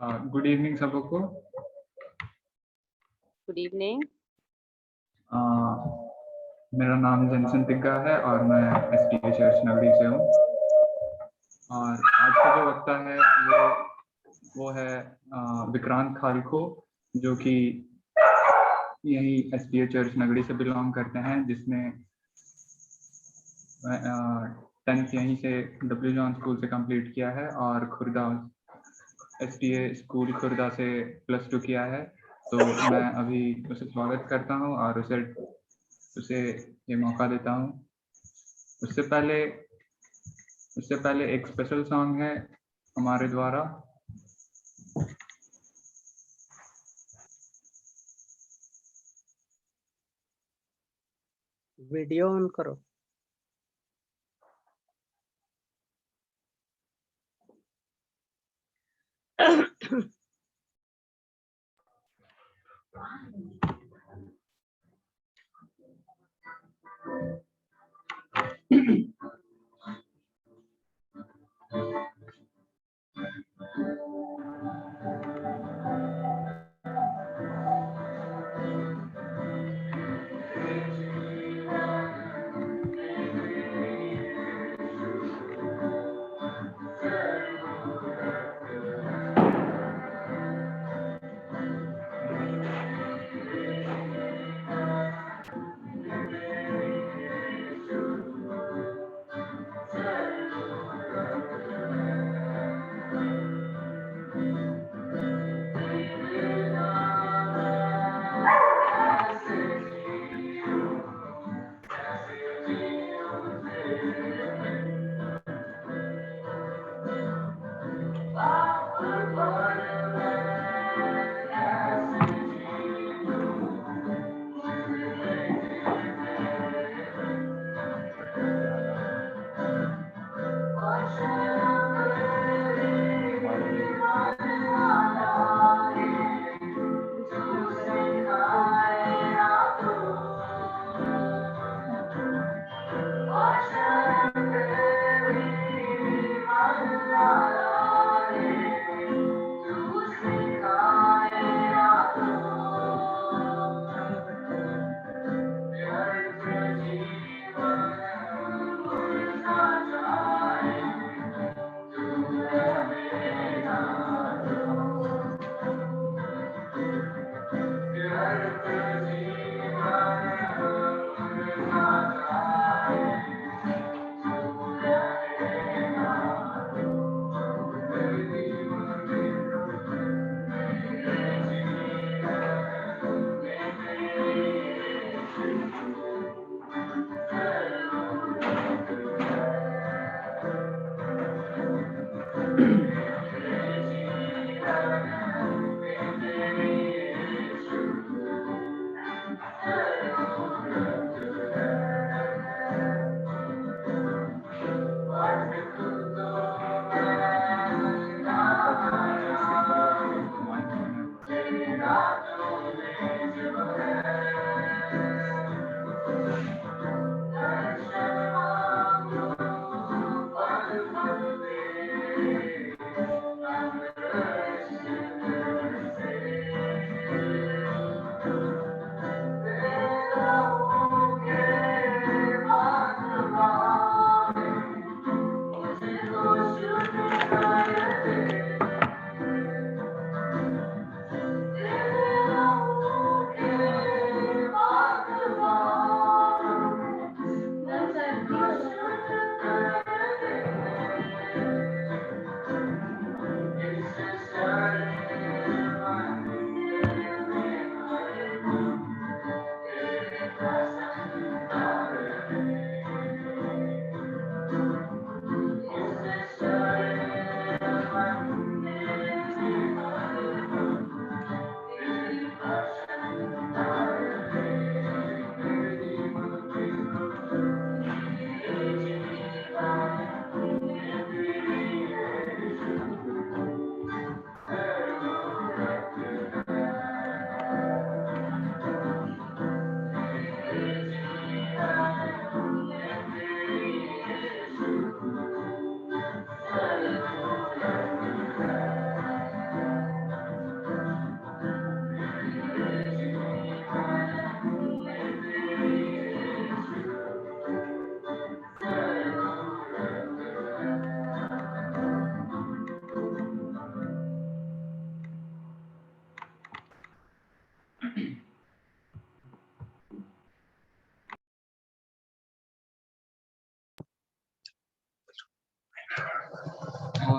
Good evening सबको। Good evening. मेरा नाम जनसन तिग्गा है और मैं STA चर्च नगरी से हूँ। और आज का जो वक्ता है वो है विक्रांत खालको, जो कि यही STA चर्च नगरी से बिलोंग करते हैं, जिसने 10th यहीं से W जॉन स्कूल से कंप्लीट किया है और खुर्दा STA स्कूल खुर्दा से +2 किया है। तो मैं अभी उसे स्वागत करता हूँ और उसे ये मौका देता हूँ। उससे पहले एक स्पेशल सॉन्ग है हमारे द्वारा। वीडियो ऑन करो।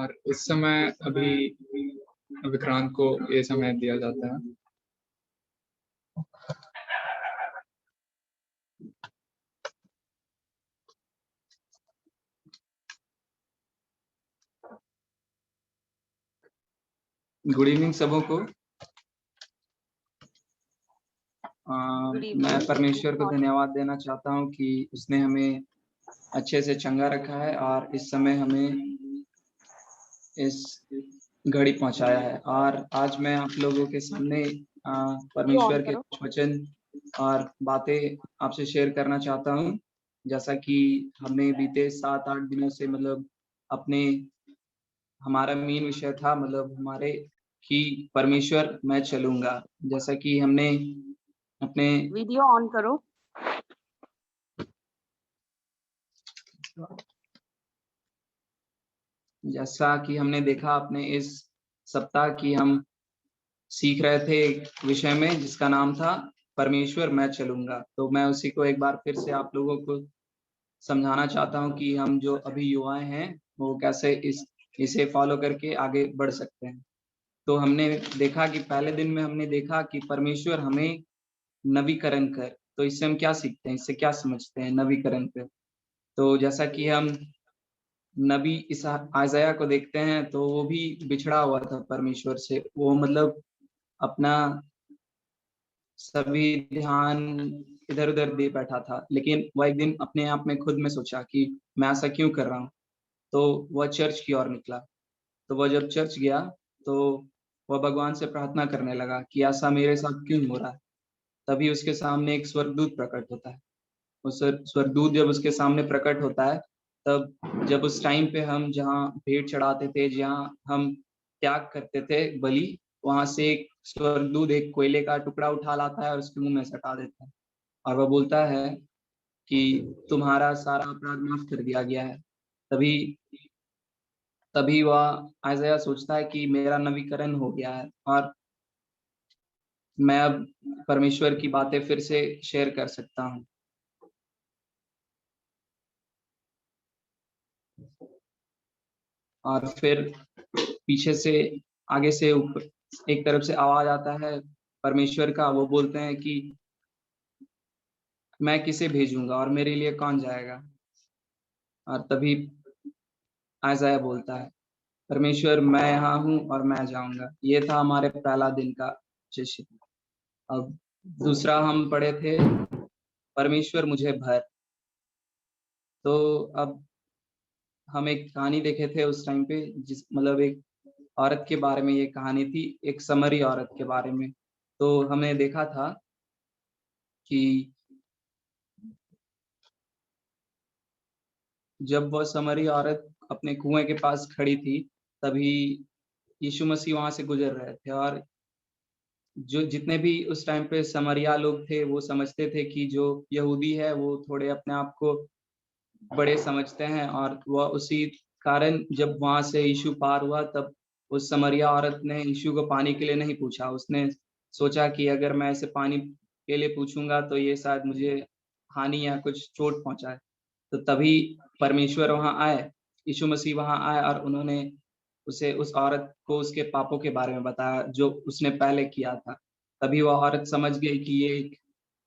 और इस समय अभी विक्रांत को ये समय दिया जाता है। गुड इवनिंग सबों को। मैं परमेश्वर को धन्यवाद देना चाहता हूँ कि उसने हमें अच्छे से चंगा रखा है और इस समय हमें इस घड़ी पहुंचाया है। और आज मैं आप लोगों के सामने परमेश्वर के वचन और बातें आपसे शेयर करना चाहता हूँ। जैसा कि हमने बीते 7-8 दिनों से मतलब हमारा मेन विषय था मतलब हमारे कि परमेश्वर मैं चलूंगा। जैसा कि हमने अपने वीडियो ऑन करो। जैसा कि हमने देखा अपने इस सप्ताह की हम सीख रहे थे एक विषय में जिसका नाम था परमेश्वर मैं चलूंगा। तो मैं उसी को एक बार फिर से आप लोगों को समझाना चाहता हूं कि हम जो अभी युवाएं हैं वो कैसे इसे फॉलो करके आगे बढ़ सकते हैं। तो हमने देखा कि पहले दिन में हमने देखा कि परमेश्वर हमें नवीकरण कर। तो इससे हम क्या सीखते हैं, इससे क्या समझते हैं नवीकरण कर। तो जैसा कि हम नबी इस आयजाया को देखते हैं तो वो भी बिछड़ा हुआ था परमेश्वर से। वो मतलब अपना सभी ध्यान इधर उधर दे बैठा था, लेकिन वह एक दिन अपने आप में खुद में सोचा कि मैं ऐसा क्यों कर रहा हूँ। तो वह चर्च की ओर निकला। तो वह जब चर्च गया तो वह भगवान से प्रार्थना करने लगा कि ऐसा मेरे साथ क्यों हो रहा है। तभी उसके सामने एक स्वर्गदूत प्रकट होता है। उस स्वर्गदूत जब उसके सामने प्रकट होता है तब जब उस टाइम पे हम जहाँ भेंट चढ़ाते थे, जहाँ हम त्याग करते थे बलि, वहां से एक स्वर्गदूत एक कोयले का टुकड़ा उठा लाता है और उसके मुंह में सटा देता है। और वह बोलता है कि तुम्हारा सारा अपराध माफ कर दिया गया है। तभी तभी वह आयजाया सोचता है कि मेरा नवीकरण हो गया है और मैं अब परमेश्वर की बातें फिर से शेयर कर सकता हूँ। और फिर पीछे से आगे से ऊपर एक तरफ से आवाज आता है परमेश्वर का। वो बोलते हैं कि मैं किसे भेजूंगा और मेरे लिए कौन जाएगा। और तभी आयजाया बोलता है परमेश्वर मैं यहाँ हूँ और मैं जाऊंगा। ये था हमारे पहला दिन का शिष्य। अब दूसरा हम पढ़े थे परमेश्वर मुझे भर। तो अब हम एक कहानी देखे थे उस टाइम पे, जिस मतलब एक औरत के बारे में ये कहानी थी, एक समरी औरत के बारे में। तो हमने देखा था कि जब वह समरी औरत अपने कुएं के पास खड़ी थी तभी यीशु मसीह वहां से गुजर रहे थे। और जो जितने भी उस टाइम पे समरिया लोग थे वो समझते थे कि जो यहूदी है वो थोड़े अपने आप को बड़े समझते हैं। और वह उसी कारण जब वहां से यीशु पार हुआ तब उस समरिया औरत ने यीशु को पानी के लिए नहीं पूछा। उसने सोचा कि अगर मैं ऐसे पानी के लिए पूछूंगा तो ये शायद मुझे हानि या कुछ चोट पहुंचाए। तो तभी परमेश्वर वहां आए, यीशु मसीह वहां आए और उन्होंने उसे उस औरत को उसके पापों के बारे में बताया जो उसने पहले किया था। तभी वह औरत समझ गई कि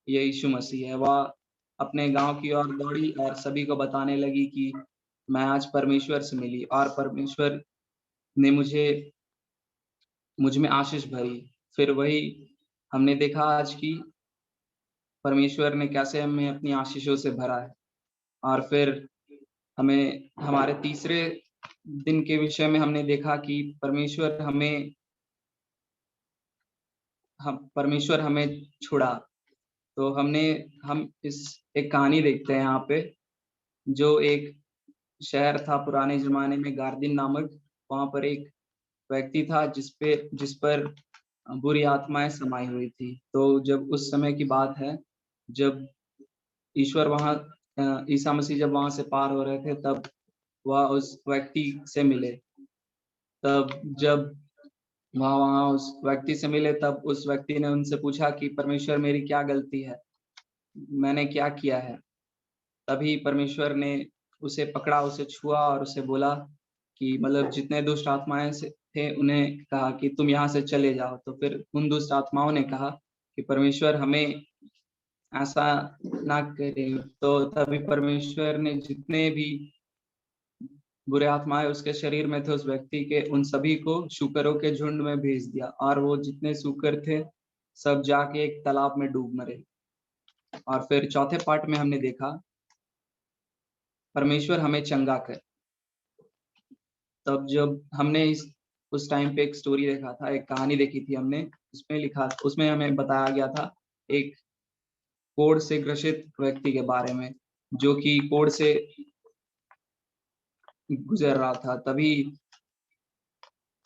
ये यीशु मसीह है। वह अपने गांव की ओर दौड़ी और सभी को बताने लगी कि मैं आज परमेश्वर से मिली और परमेश्वर ने मुझ में आशीष भरी। फिर वही हमने देखा आज की परमेश्वर ने कैसे हमें अपनी आशीषों से भरा है। और फिर हमें हमारे तीसरे दिन के विषय में हमने देखा कि परमेश्वर हमें छुड़ा। तो हम इस एक कहानी देखते हैं यहाँ पे, जो एक शहर था पुराने जमाने में गार्दिन नामक। वहां पर एक व्यक्ति था जिस पर बुरी आत्माएं समाई हुई थी। तो जब उस समय की बात है जब ईसा मसीह जब वहां से पार हो रहे थे तब वह उस व्यक्ति से मिले। तब जब वहां उस व्यक्ति से मिले तब उस व्यक्ति ने उनसे पूछा कि परमेश्वर मेरी क्या गलती है, मैंने क्या किया है। तभी परमेश्वर ने उसे पकड़ा, उसे छुआ और उसे बोला कि मतलब जितने दुष्ट आत्माएं थे उन्हें कहा कि तुम यहाँ से चले जाओ। तो फिर उन दुष्ट आत्माओं ने कहा कि परमेश्वर हमें ऐसा ना करे। तो तभी परमेश्वर ने जितने भी बुरे आत्माएं उसके शरीर में थे उस व्यक्ति के, उन सभी को शूकरों के झुंड में भेज दिया, और वो जितने शूकर थे सब जाके एक तालाब में डूब मरे। और फिर चौथे पार्ट में हमने देखा परमेश्वर हमें चंगा कर। तब जब हमने उस टाइम पे एक स्टोरी देखा था, एक कहानी देखी थी हमने, उसमें हमें बताया गया था एक कोढ़ से ग्रसित व्यक्ति के बारे में, जो कि कोढ़ से गुजर रहा था। तभी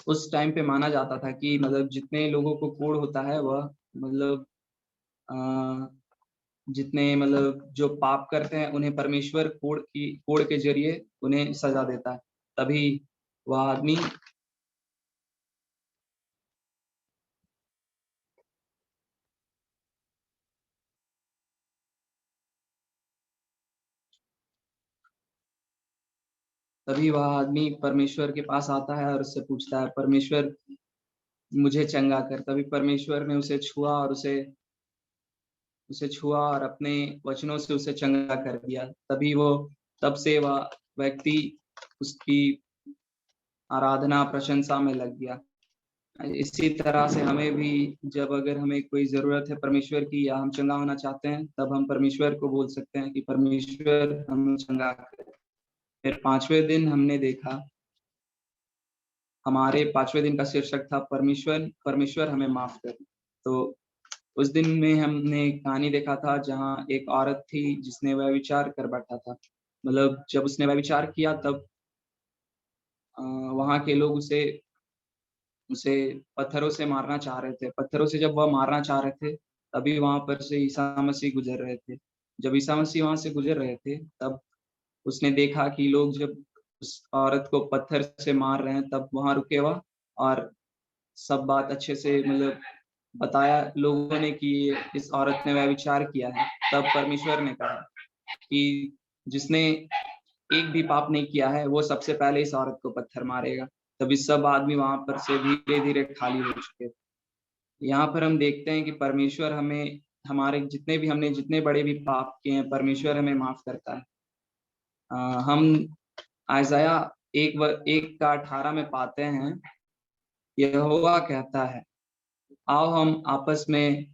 उस टाइम पे माना जाता था कि मतलब जितने लोगों को कोढ़ होता है वह मतलब जितने मतलब जो पाप करते हैं उन्हें परमेश्वर कोढ़ के जरिए उन्हें सजा देता है। तभी वह आदमी परमेश्वर के पास आता है और उससे पूछता है, परमेश्वर मुझे चंगा कर। तभी परमेश्वर ने उसे छुआ और और अपने वचनों से उसे चंगा कर दिया। तब से वह व्यक्ति उसकी आराधना प्रशंसा में लग गया। इसी तरह से हमें भी जब अगर हमें कोई जरूरत है परमेश्वर की या हम चंगा होना चाहते हैं, तब हम परमेश्वर को बोल सकते हैं कि परमेश्वर हमें चंगा कर। फिर हमारे 5वें दिन का शीर्षक था परमेश्वर हमें माफ कर। तो उस दिन में हमने एक कहानी देखा था जहाँ एक औरत थी जिसने व्यभिचार कर बैठा था। मतलब जब उसने व्यभिचार किया तब वहाँ के लोग उसे पत्थरों से मारना चाह रहे थे। पत्थरों से जब वह मारना चाह रहे थे तभी वहां पर से ईसा मसीह गुजर रहे थे। जब ईसा मसीह वहां से गुजर रहे थे तब उसने देखा कि लोग जब उस औरत को पत्थर से मार रहे हैं, तब वहां रुके हुआ और सब बात अच्छे से मतलब बताया लोगों ने कि इस औरत ने व्यभिचार किया है। तब परमेश्वर ने कहा कि जिसने एक भी पाप नहीं किया है वो सबसे पहले इस औरत को पत्थर मारेगा। तभी सब आदमी वहां पर से धीरे धीरे खाली हो चुके। यहाँ पर हम देखते हैं कि परमेश्वर हमें हमारे हमने जितने बड़े भी पाप किए हैं परमेश्वर हमें माफ करता है। हम आयजाया 1:18 में पाते हैं, यहोवा कहता है, आओ हम आपस में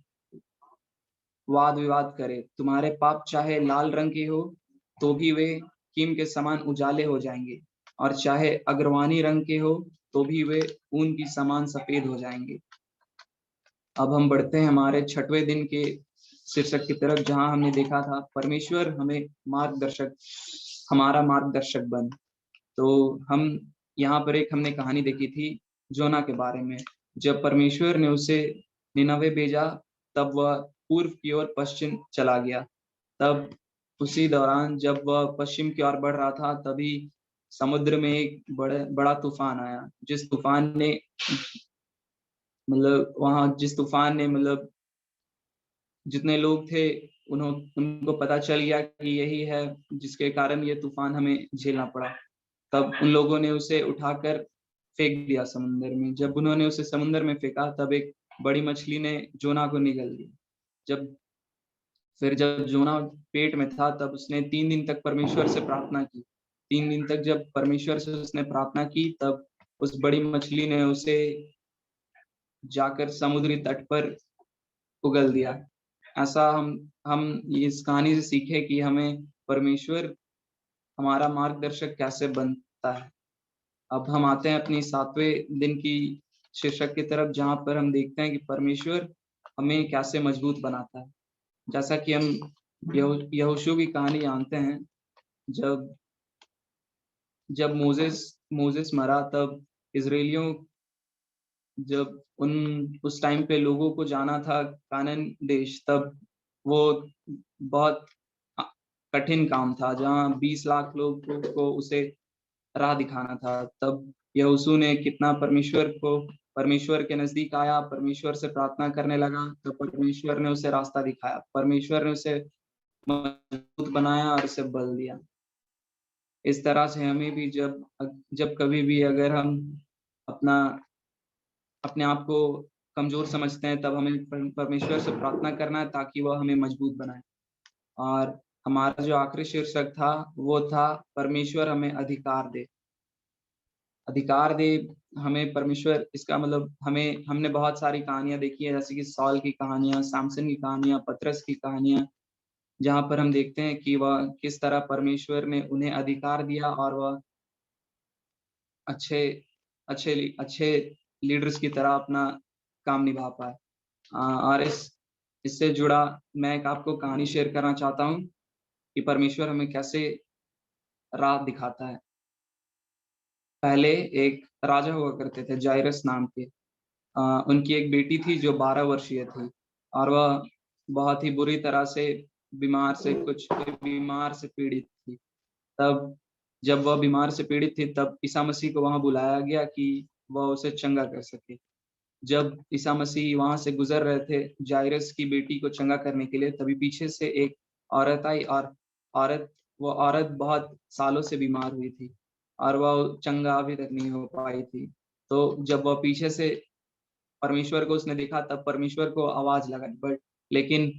वाद विवाद करें। तुम्हारे पाप चाहे लाल रंग के हो तो भी वे कीम के समान उजाले हो जाएंगे, और चाहे अग्रवानी रंग के हो तो भी वे ऊन की समान सफेद हो जाएंगे। अब हम बढ़ते हैं हमारे 6वें दिन के शीर्षक की तरफ, जहां हमने देखा था परमेश्वर हमारा मार्गदर्शक बन। तो हम यहाँ पर हमने कहानी देखी थी जोना के बारे में। जब परमेश्वर ने उसे निनवे भेजा तब वह पूर्व की ओर पश्चिम चला गया। तब उसी दौरान जब वह पश्चिम की ओर बढ़ रहा था तभी समुद्र में एक बड़ा तूफान आया। जिस तूफान ने मतलब जितने लोग थे उनको पता चल गया कि यही है जिसके कारण ये तूफान हमें झेलना पड़ा। तब उन लोगों ने उसे उठाकर फेंक दिया समुद्र में। जब उन्होंने उसे समुद्र में फेंका तब एक बड़ी मछली ने जोना को निगल दिया। जब जोना पेट में था तब उसने 3 दिन तक परमेश्वर से प्रार्थना की। 3 दिन तक जब परमेश्वर से उसने प्रार्थना की तब उस बड़ी मछली ने उसे जाकर समुद्री तट पर उगल दिया। ऐसा हम इस कहानी से सीखे कि हमें परमेश्वर हमारा मार्गदर्शक कैसे बनता है। अब हम आते हैं अपनी 7वें दिन की शीर्षक की तरफ, जहां पर हम देखते हैं कि परमेश्वर हमें कैसे मजबूत बनाता है। जैसा कि हम यहोशू की कहानी जानते हैं, जब मोजेस मरा तब इजरायलियों जब उस टाइम पे लोगों को जाना था कानान देश, तब वो बहुत कठिन काम था जहाँ 20 लाख लोगों को उसे राह दिखाना था। तब यहोशू ने कितना परमेश्वर के नजदीक आया, परमेश्वर से प्रार्थना करने लगा, तो परमेश्वर ने उसे रास्ता दिखाया, परमेश्वर ने उसे मजबूत बनाया और उसे बल दिया। इस तरह से हमें भी जब कभी भी अगर हम अपने आप को कमजोर समझते हैं, तब हमें परमेश्वर से प्रार्थना करना है ताकि वह हमें मजबूत बनाए। और हमारा जो आखिरी शीर्षक था वो था परमेश्वर हमें अधिकार दे। हमें परमेश्वर, इसका मतलब हमने बहुत सारी कहानियां देखी है, जैसे कि सॉल की कहानियां, सैमसन की कहानियां, पतरस की कहानियां, जहाँ पर हम देखते हैं कि वह किस तरह परमेश्वर ने उन्हें अधिकार दिया और वह अच्छे अच्छे अच्छे लीडर्स की तरह अपना काम निभा पाए। और इससे जुड़ा मैं एक आपको कहानी शेयर करना चाहता हूँ कि परमेश्वर हमें कैसे राह दिखाता है। पहले एक राजा हुआ करते थे जायरस नाम के। उनकी एक बेटी थी जो 12 वर्षीय थी और वह बहुत ही बुरी तरह से बीमार से पीड़ित थी। तब जब वह बीमार से पीड़ित थी, तब ईसा मसीह को वहां बुलाया गया कि वह उसे चंगा कर सके। जब ईसा मसीह वहां से गुजर रहे थे जायरस की बेटी को चंगा करने के लिए, तभी पीछे से एक औरत आई और वो औरत बहुत सालों से बीमार हुई थी और वह चंगा अभी तक नहीं हो पाई थी। तो जब वह पीछे से परमेश्वर को उसने देखा, तब परमेश्वर को आवाज लगाई, लेकिन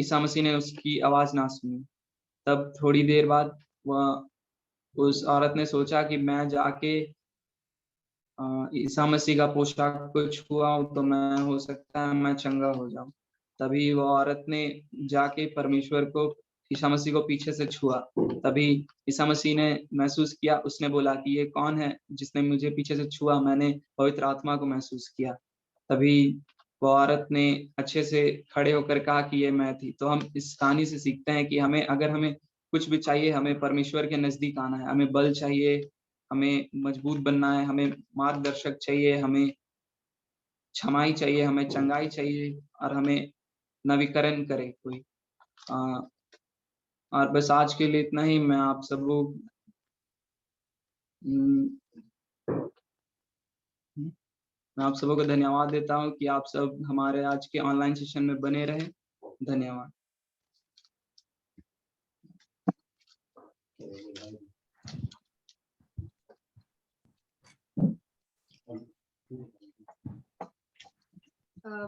ईसा मसीह ने उसकी आवाज ना सुनी। तब थोड़ी देर बाद वह उस औरत ने सोचा कि मैं जाके ईसा मसीह का पोशाक को छुआ तो मैं, हो सकता है मैं चंगा हो जाऊं। तभी वो औरत ने जाके परमेश्वर को, ईसा मसीह को पीछे से छुआ। तभी ईसा मसीह ने महसूस किया, उसने बोला कि ये कौन है जिसने मुझे पीछे से छुआ, मैंने पवित्र आत्मा को महसूस किया। तभी वो औरत ने अच्छे से खड़े होकर कहा कि ये मैं थी। तो हम इस कहानी से सीखते हैं कि अगर हमें कुछ भी चाहिए, हमें परमेश्वर के नजदीक आना है। हमें बल चाहिए, हमें मजबूत बनना है, हमें मार्गदर्शक चाहिए, हमें क्षमाई चाहिए, हमें चंगाई चाहिए और हमें नवीकरण करे कोई। और बस आज के लिए इतना ही। मैं आप सबों को धन्यवाद देता हूँ कि आप सब हमारे आज के ऑनलाइन सेशन में बने रहे। धन्यवाद।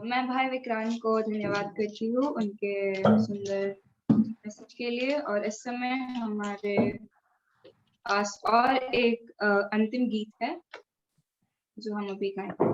मैं भाई विक्रांत को धन्यवाद करती हूँ उनके सुंदर मैसेज के लिए। और इस समय हमारे पास और एक अंतिम गीत है जो हम अभी गाएंगे।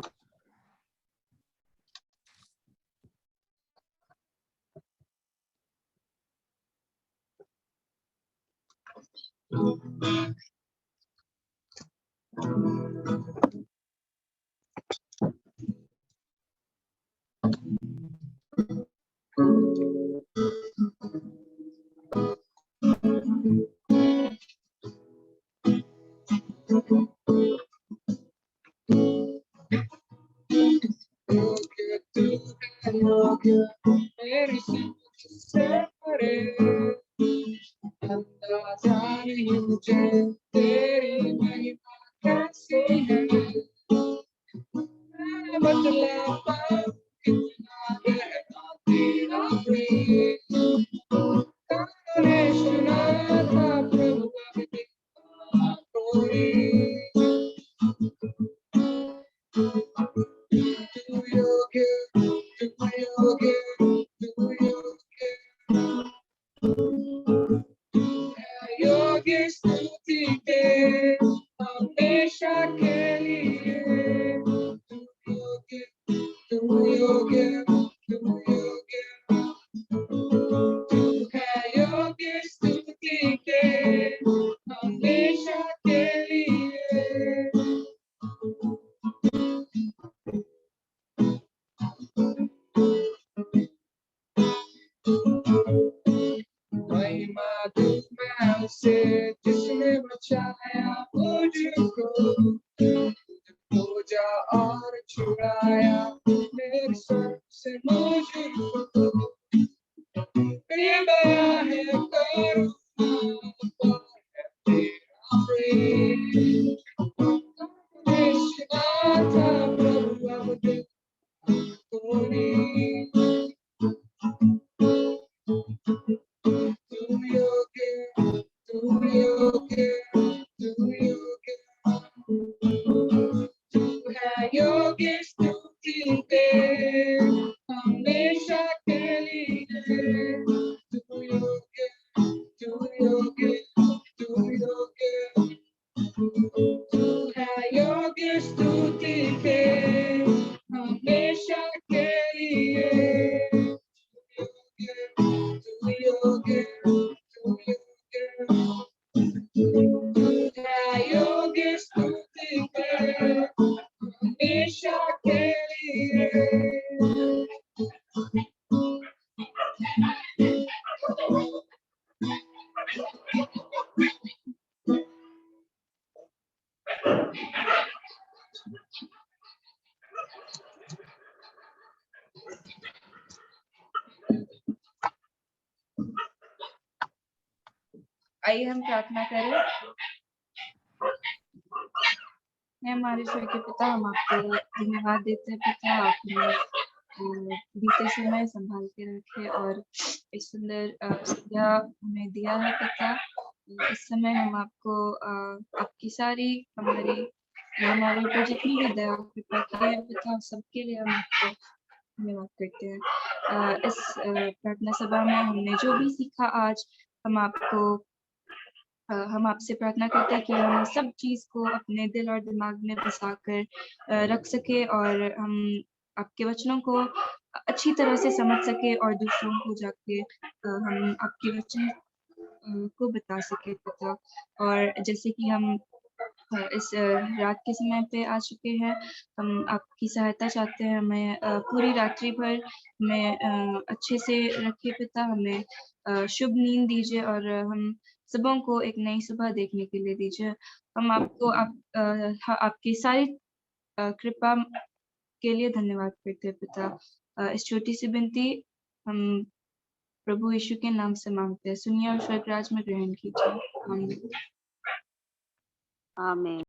आइए हम प्रार्थना करें। हे हमारे स्वर्ग के पिता, हम आपको धन्यवाद देते हैं पिता, आपने बीते समय संभाल के रखे और इस सुंदर संध्या हमें दिया है पिता। इस समय हम आपको आपकी सारी हमारे ऊपर जितनी भी दया कृपा की है पिता, सबके लिए हम आपको धन्यवाद करते हैं। इस प्रार्थना सभा में हमने जो भी सीखा आज, हम आपसे प्रार्थना करते हैं कि हम सब चीज को अपने दिल और दिमाग में बसाकर रख सके और हम आपके वचनों को अच्छी तरह से समझ सके और दूसरों को जाके हम आपके वचन को बता सके पिता। और जैसे कि हम इस रात के समय पे आ चुके हैं, हम आपकी सहायता चाहते हैं, हमें पूरी रात्रि भर हमें अच्छे से रखिए पिता, हमें शुभ नींद दीजिए और हम सबों को एक नई सुबह देखने के लिए दीजिए। हम आपको आपकी सारी कृपा के लिए धन्यवाद करते हैं पिता। इस छोटी सी विनती हम प्रभु यीशु के नाम से मांगते हैं, सुनिए और स्वर्ग राज में ग्रहण कीजिए। आमीन। आमीन।